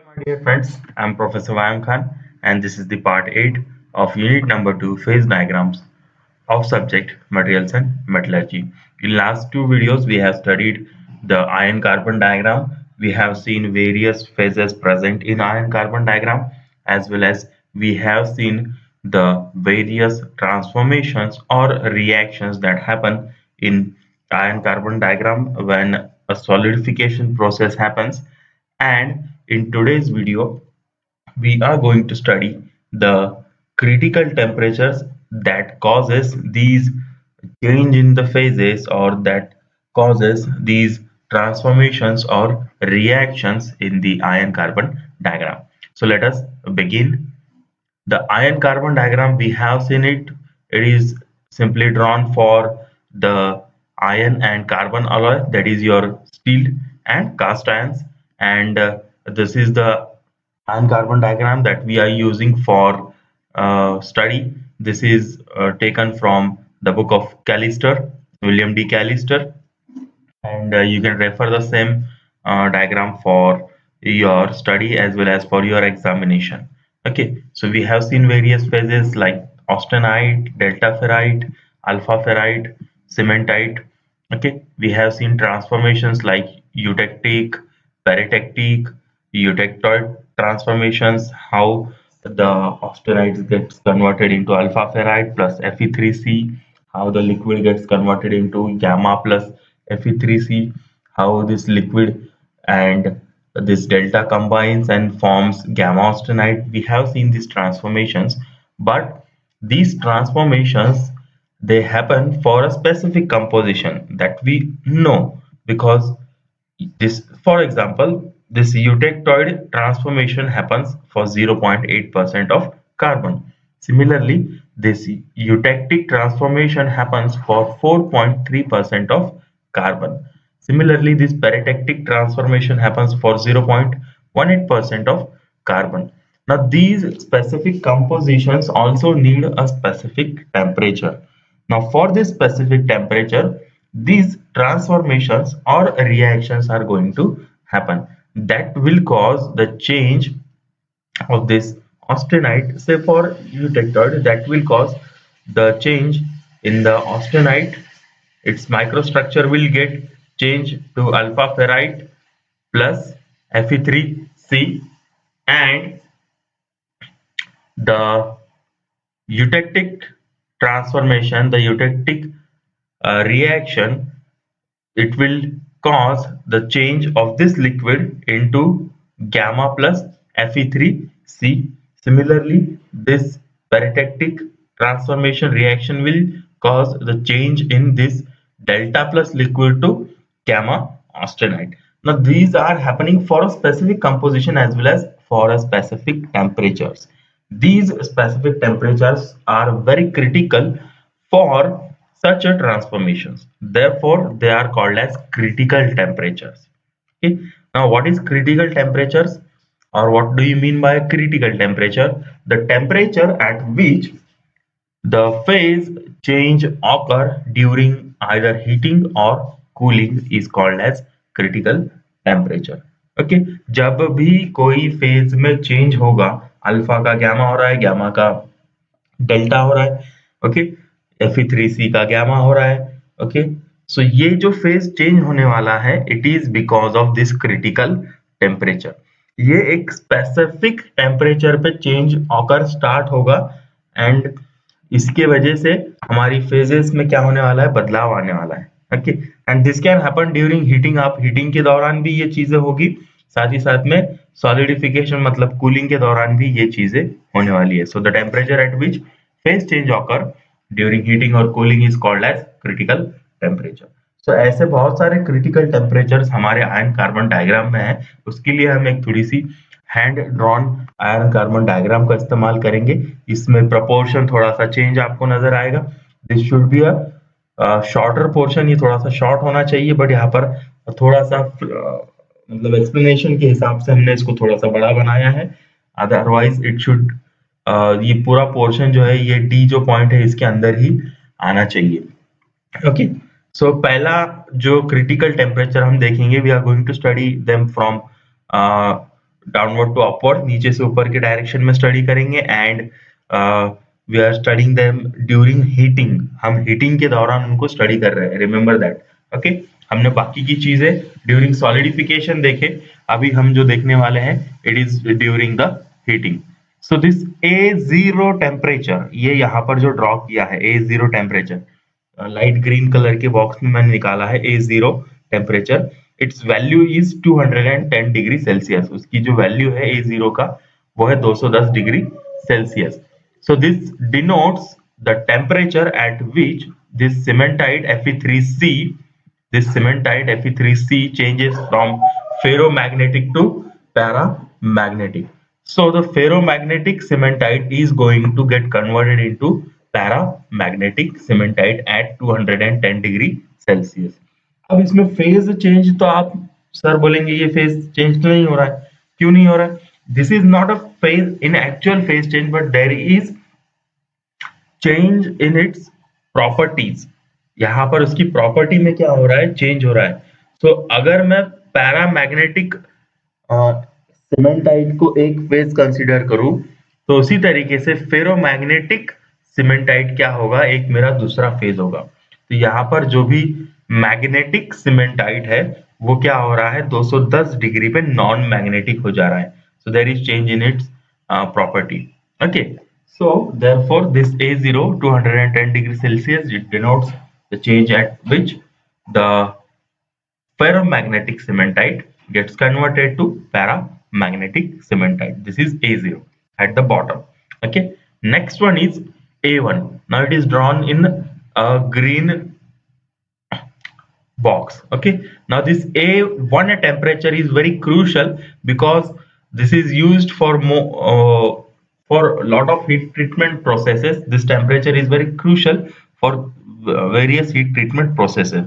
Hello, my dear friends. I'm Professor Vayam Khan, and this is the part 8 of unit number 2 phase diagrams of subject materials and metallurgy. In last two videos, we have studied the iron carbon diagram. We have seen various phases present in iron carbon diagram, as well as we have seen the various transformations or reactions that happen in iron carbon diagram when a solidification process happens. And in today's video, we are going to study the critical temperatures that causes these change in the phases or that causes these transformations or reactions in the iron carbon diagram. So let us begin. The iron carbon diagram, we have seen it. It is simply drawn for the iron and carbon alloy, that is your steel and cast irons. And this is the iron carbon diagram that we are using for study. This is taken from the book of Callister, William D. Callister, and you can refer the same diagram for your study as well as for your examination. Okay, so we have seen various phases like austenite, delta ferrite, alpha ferrite, cementite. Okay, we have seen transformations like eutectic, peritectic, eutectoid transformations, how the austenite gets converted into alpha ferrite plus Fe3C, how the liquid gets converted into gamma plus Fe3C, how this liquid and this delta combines and forms gamma austenite. We have seen these transformations, but these transformations, they happen for a specific composition that we know, because this, for example, this eutectoid transformation happens for 0.8% of carbon. Similarly, this eutectic transformation happens for 4.3% of carbon. Similarly, this peritectic transformation happens for 0.18% of carbon. Now, these specific compositions also need a specific temperature. Now, for this specific temperature, these transformations or reactions are going to happen that will cause the change of this austenite. Say for eutectoid, that will cause the change in the austenite. Its microstructure will get changed to alpha ferrite plus Fe3C, and the eutectic transformation, the eutectic reaction, it will cause the change of this liquid into gamma plus Fe3C. Similarly, this peritectic transformation reaction will cause the change in this delta plus liquid to gamma austenite. Now, these are happening for a specific composition as well as for a specific temperatures. These specific temperatures are very critical for such a transformations. Therefore, they are called as critical temperatures. Okay. Now, what is critical temperatures, or what do you mean by critical temperature? The temperature at which the phase change occur during either heating or cooling is called as critical temperature. Okay, जब भी कोई phase में change होगा, alpha का gamma हो रहा है, gamma का डेल्टा हो रहा है, ओके, Fe3C का गैमा हो रहा है, ओके। सो ये जो फेज चेंज होने वाला है, it is because of this critical temperature. ये एक स्पेसिफिक टेम्परेचर पे चेंज ऑकर स्टार्ट होगा, एंड इसके वजह से हमारी फेजेस में क्या होने वाला है, बदलाव आने वाला है। Okay, and this can happen during heating. आप हीटिंग के दौरान भी ये चीजें होगी, साथ ही साथ में सॉलिडिफिकेशन मतलब कूलिंग के दौरान भी ये चीजें होने वाली है। So the temperature at which phase change occur during heating और cooling is called as critical temperature. So ऐसे बहुत सारे क्रिटिकल टेम्परेचर्स हमारे आयन कार्बन डायग्राम में है। उसके लिए हम एक थोड़ी सी hand drawn iron carbon diagram का इस्तेमाल करेंगे। इसमें प्रपोर्शन थोड़ा सा चेंज आपको नजर आएगा। This should be a shorter portion, ये थोड़ा सा शॉर्ट होना चाहिए, बट यहाँ पर थोड़ा सा मतलब एक्सप्लेनेशन के हिसाब से हमने इसको थोड़ा सा बड़ा बनाया है। अदरवाइज इट शुड ये पूरा पोर्शन जो है, ये डी जो पॉइंट है इसके अंदर ही आना चाहिए। ओके, सो पहला जो क्रिटिकल टेम्परेचर हम देखेंगे, we are going to study them from downward to upward, नीचे से ऊपर के डायरेक्शन में स्टडी करेंगे, and we are studying them during heating, हम हीटिंग के दौरान उनको स्टडी कर रहे हैं, रिमेंबर दैट। ओके, हमने बाकी की चीजें ड्यूरिंग सॉलिडिफिकेशन देखे, अभी हम जो देखने वाले हैं it is during the heating. So this A0 temperature, ये यहाँ पर जो ड्रॉ किया है A0 temperature, light green colour के बॉक्स में मैंने निकाला है A0 temperature, it's value is 210 degree Celsius. उसकी जो वैल्यू है A0 का वो है 210 degree Celsius. So this denotes the temperature at which this cementite Fe3C, this cementite Fe3C changes from ferromagnetic to paramagnetic. So the ferromagnetic cementite is going to get converted into paramagnetic cementite at 210 degree Celsius. अब इसमें phase change तो आप sir बोलेंगे ये phase change तो नहीं हो रहा है, क्यों नहीं हो रहा है? This is not a phase in actual phase change, but there is change in its properties. यहाँ पर उसकी प्रॉपर्टी में क्या हो रहा है, चेंज हो रहा है। तो अगर मैं पैरामैग्नेटिक सीमेंटाइट को एक फेज कंसीडर करूं, तो उसी तरीके से फेरोमैग्नेटिक सीमेंटाइट क्या होगा, एक मेरा दूसरा फेज होगा। तो यहाँ पर जो भी मैग्नेटिक सीमेंटाइट है वो क्या हो रहा है, 210 डिग्री पे नॉन मैग्नेटिक हो जा रहा है। So there is change in its property. Okay, so therefore this A0 210 degree Celsius, it denotes the change at which the ferromagnetic cementite gets converted to paramagnetic cementite. This is A0 at the bottom. Okay, next one is A1. Now it is drawn in a green box. Okay, now this A1 temperature is very crucial because this is used for for a lot of heat treatment processes. This temperature is very crucial for various heat treatment processes.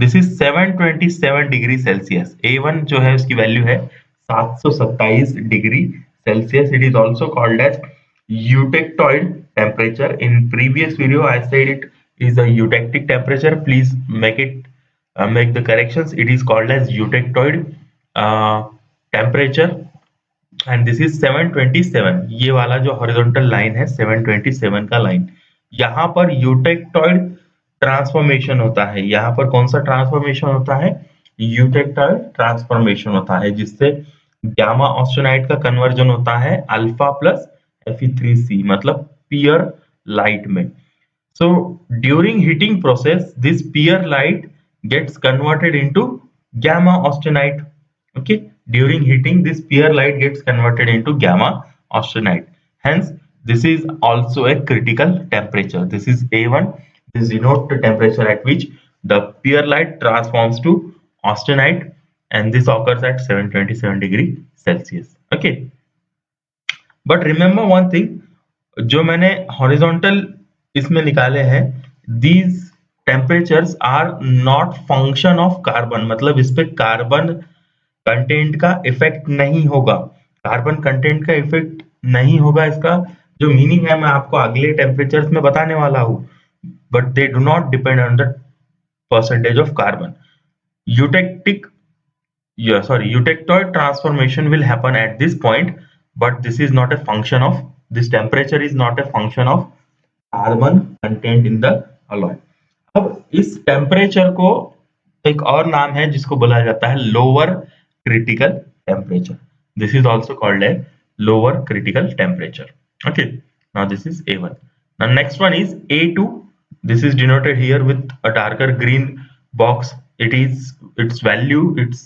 This is 727 degree Celsius. A1 जो है उसकी value है 727 degree Celsius. It is also called as eutectoid temperature. In previous video I said it is a eutectic temperature. Please make the corrections. It is called as eutectoid temperature, and this is 727। ये वाला जो horizontal line है 727 का line, यहाँ पर eutectoid transformation होता है। यहाँ पर कौन सा ट्रांसफॉर्मेशन होता है, यूटेक्टॉइड ट्रांसफॉर्मेशन होता है, जिससे गामा ऑस्टेनाइट का कन्वर्जन होता है अल्फा प्लस Fe3C, मतलब पियर लाइट में। So during heating process, this pure light gets converted into gamma austenite. Okay, during heating, this pure light gets converted into gamma austenite. Hence, this is also a critical temperature. This is A1. This denotes the temperature at which the pure light transforms to austenite, and this occurs at 727 degree Celsius. Okay, but remember one thing, जो मैंने horizontal इसमें निकाले हैं, these temperatures are not function of carbon, मतलब इस पे carbon content का effect नहीं होगा, कार्बन कंटेंट का इफेक्ट नहीं होगा। इसका जो मीनिंग है मैं आपको अगले टेम्परेचर्स में बताने वाला हूँ, but they do not depend on the percentage of carbon. eutectoid transformation will happen at this point, but this is not a function of, this temperature is not a function of carbon content in the alloy. अब इस temperature को एक और नाम है जिसको बोला जाता है lower critical temperature. This is also called a lower critical temperature. Okay, now this is A1. Now next one is A2. This is denoted here with a darker green box. its value is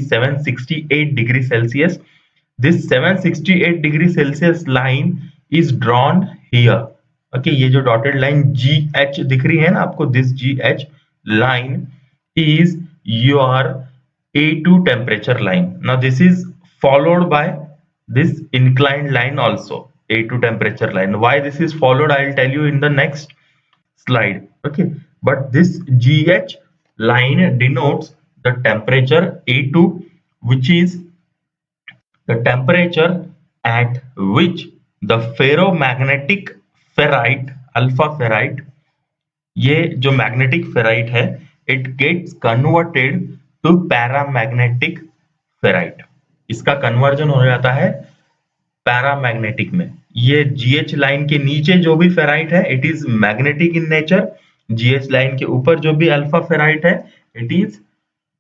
768 degree Celsius. This 768 degree Celsius line is drawn here. Okay, ये जो dotted line GH दिख रही है ना आपको, this GH line is your A2 temperature line. Now this is followed by this inclined line also, A2 temperature line. Why this is followed I will tell you in the next slide. Okay, but this GH line denotes the temperature A2, which is the temperature at which the ferromagnetic ferrite, alpha ferrite, ये जो magnetic ferrite है, it gets converted to paramagnetic ferrite. इसका conversion हो जाता है paramagnetic में। ये GH line के नीचे जो भी फेराइट है it is magnetic in nature, GH line के ऊपर जो भी अल्फा फेराइट है it is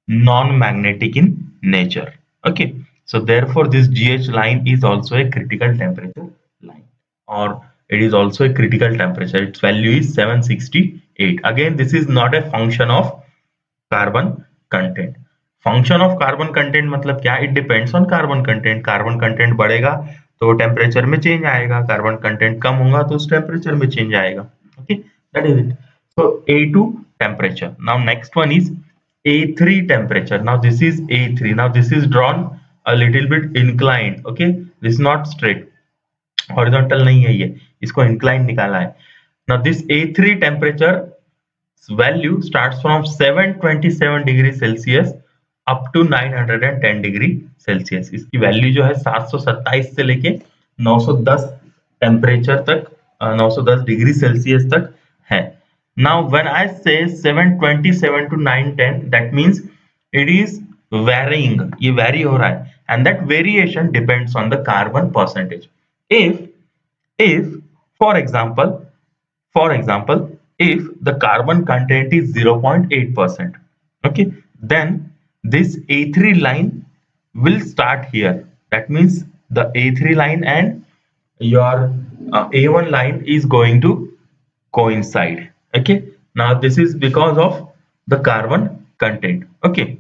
non-magnetic in nature. Okay, so therefore this GH line is also a critical temperature line, or it is also a critical temperature. Its value is 768. Again, this is not a function of carbon content. Function of carbon content मतलब क्या? It depends on carbon content. Carbon content बढ़ेगा तो temperature में change आएगा, carbon content कम होगा तो उस temperature में चेंज आएगा. Okay, that is it. So A2 temperature. Now next one is A3 temperature. Now this is A3. Now this is drawn a little bit inclined. Okay, this is not straight. Horizontal नहीं है ये, इसको inclined निकाला है. Now this A3 temperature value starts from 727 degree Celsius up to 910 degree Celsius. इसकी value जो है 727 से लेके 910 टेम्परेचर तक, 910 डिग्री सेल्सियस तक है. Now when I say 727 to 910 that means it is varying, ये vary हो रहा है, and that variation depends on the carbon percentage. If for example if the carbon content is 0.8%, okay, then this A3 line will start here. That means the A3 line and your A1 line is going to coincide. Okay, now this is because of the carbon content. Okay,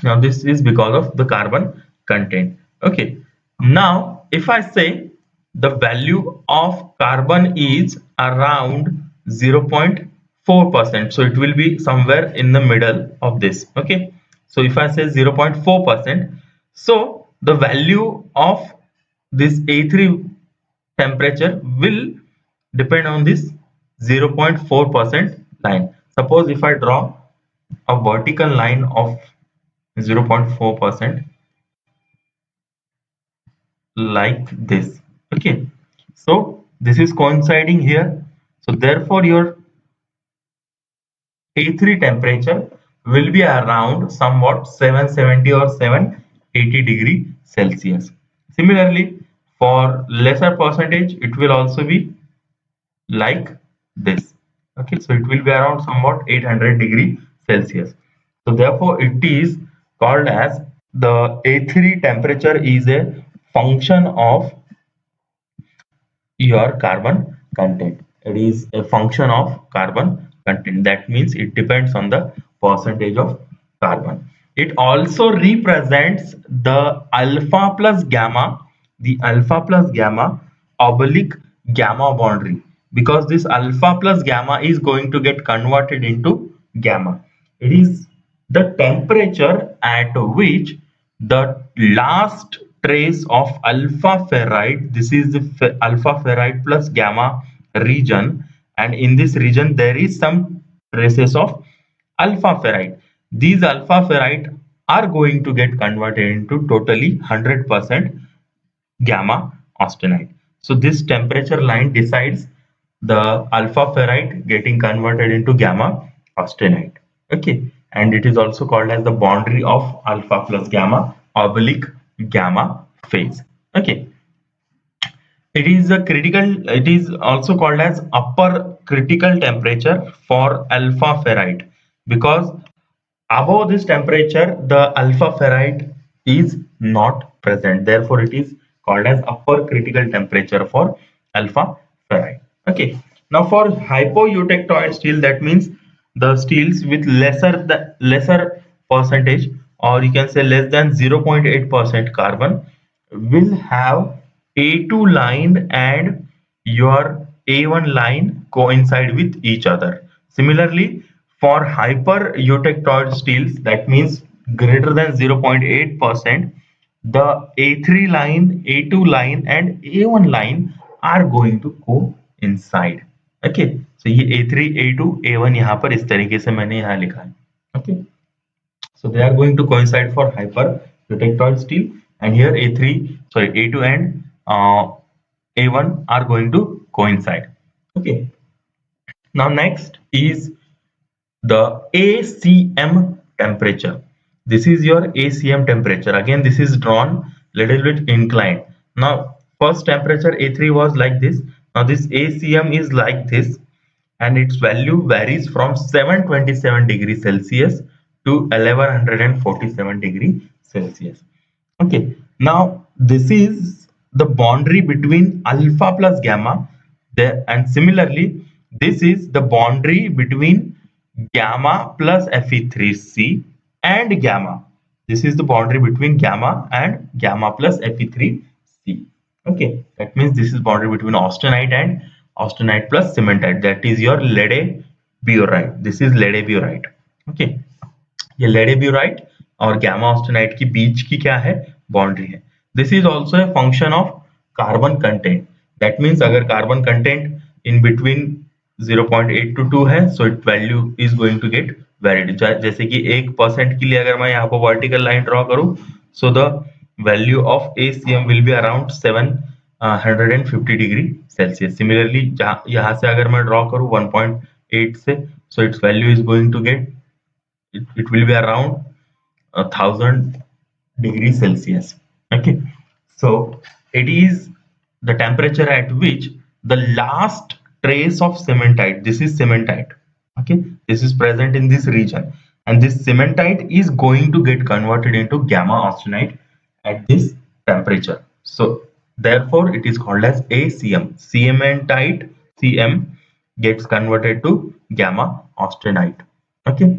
now this is because of the carbon content. Okay, now if I say the value of carbon is around 0.4%, so it will be somewhere in the middle of this. Okay, so if I say 0.4%, so the value of this A3 temperature will depend on this 0.4% line. Suppose if I draw a vertical line of 0.4% like this. Okay, so this is coinciding here, so therefore your A3 temperature will be around somewhat 770 or 780 degree Celsius. Similarly, for lesser percentage it will also be like this. Okay, so it will be around somewhat 800 degree Celsius. So therefore it is called as the A3 temperature is a function of your carbon content. It is a function of carbon content. That means it depends on the percentage of carbon. It also represents the alpha plus gamma, the alpha plus gamma oblique gamma boundary, because this alpha plus gamma is going to get converted into gamma. It is the temperature at which the last trace of alpha ferrite, this is the alpha ferrite plus gamma region, and in this region there is some traces of alpha ferrite. These alpha ferrite are going to get converted into totally 100% gamma austenite. So this temperature line decides the alpha ferrite getting converted into gamma austenite. Okay, and it is also called as the boundary of alpha plus gamma oblique gamma phase. Okay, it is also called as upper critical temperature for alpha ferrite, because above this temperature the alpha ferrite is not present, therefore it is called as upper critical temperature for alpha ferrite. Okay, now for hypoeutectoid steel, that means the steels with lesser percentage, or you can say less than 0.8% carbon, will have A2 line and your A1 line coincide with each other. Similarly, for hyper-eutectoid steels, that means greater than 0.8%, the A3 line, A2 line and A1 line are going to coincide. Okay, so ये A3, A2, A1 यहाँ पर इस तरीके से मैंने यहाँ लिखा है. Okay, so they are going to coincide for hyper-eutectoid steel, and here A2 and A1 are going to coincide. Okay, now next is the ACM temperature. This is your ACM temperature. Again, this is drawn little bit inclined. Now, first temperature A3 was like this. Now this ACM is like this, and its value varies from 727 degrees Celsius to 1147 degree Celsius. Okay, now this is the boundary between alpha plus gamma there, and similarly this is the boundary between gamma plus Fe3C and gamma. This is the boundary between gamma and gamma plus Fe3C. Okay, that means this is boundary between austenite and austenite plus cementite. That is your lead burite. This is lead burite. Okay, ये lead ब्यूराइट और gamma austenite की बीच की क्या है, boundary है. This is also a function of carbon content. That means अगर carbon content in between 0.8 to 2 है, so it value is going to get varied. जैसे कि 1% के लिए अगर मैं यहाँ पर वर्टिकल लाइन ड्रॉ करूँ, so the value of ACM will be around 750 degree Celsius. Similarly यहाँ से अगर मैं ड्रॉ करूँ 1.8 से, so its value is going to get it will be around 1000 degrees Celsius. Okay, so it is the temperature at which the last trace of cementite, this is cementite, okay, this is present in this region, and this cementite is going to get converted into gamma austenite at this temperature. So therefore it is called as ACM. Cementite CM gets converted to gamma austenite. Okay,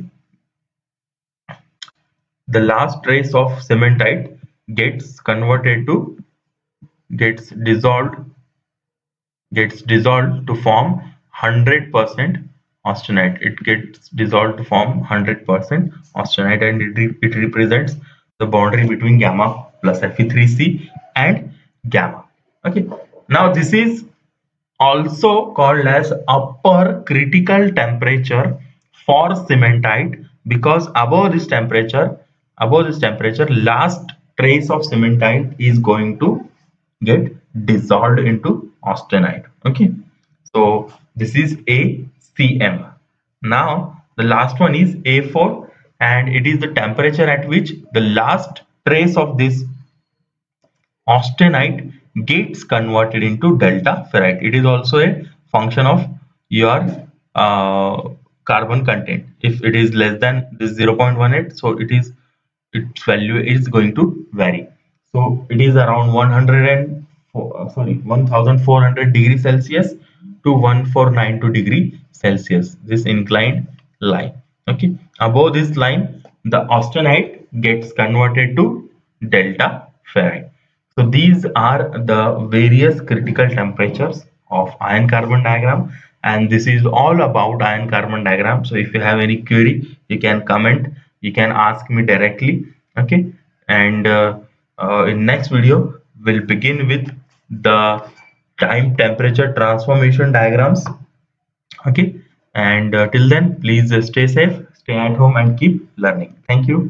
the last trace of cementite gets converted to gets dissolved to form 100% austenite. It gets dissolved to form 100% austenite, and it represents the boundary between gamma plus Fe3C and gamma. Okay, now this is also called as upper critical temperature for cementite, because above this temperature, last trace of cementite is going to get dissolved into austenite. Okay, so this is ACM. Now the last one is A4, and it is the temperature at which the last trace of this austenite gets converted into delta ferrite. It is also a function of your carbon content. If it is less than this 0.18, so its value is going to vary. So it is around 1400 degrees Celsius to 1492 degree Celsius, this inclined line. Okay, above this line the austenite gets converted to delta ferrite. So these are the various critical temperatures of iron carbon diagram, and this is all about iron carbon diagram. So if you have any query, you can comment, you can ask me directly. Okay, and in next video we'll begin with the time temperature transformation diagrams. Okay, and till then, please stay safe, stay at home, and keep learning. Thank you.